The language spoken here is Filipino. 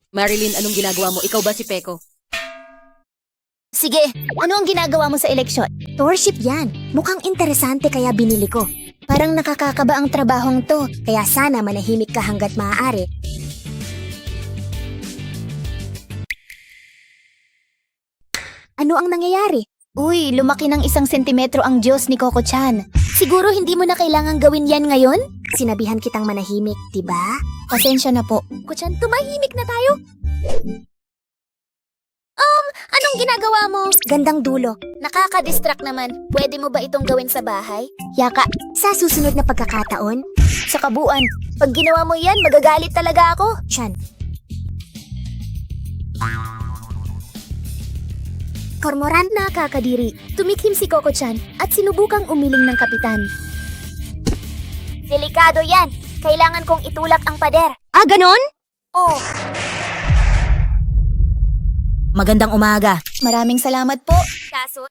Marilyn, anong ginagawa mo? Ikaw ba si Peko? Sige, ano ang ginagawa mo sa eleksyon? Tourship yan. Mukhang interesante kaya binili ko. Parang nakakakaba ang trabahong to, kaya sana manahimik ka hanggat maaari. Ano ang nangyayari? Uy, lumaki ng 1 sentimetro ang Diyos ni Coco-chan. Siguro hindi mo na kailangang gawin yan ngayon? Sinabihan kitang manahimik, diba? Pasensya na po. Coco-chan, tumahimik na tayo. Anong ginagawa mo? Gandang dulo. Nakaka-distract naman. Pwede mo ba itong gawin sa bahay? Yaka, sa susunod na pagkakataon? Sa kabuuan, pag ginawa mo yan, magagalit talaga ako. Chan. Kormoran na kakadiri. Tumikhim si Coco-chan at sinubukang umiling ng kapitan. Delikado yan. Kailangan kong itulak ang pader. Ah, ganon? Oh. Magandang umaga. Maraming salamat po. Kaso,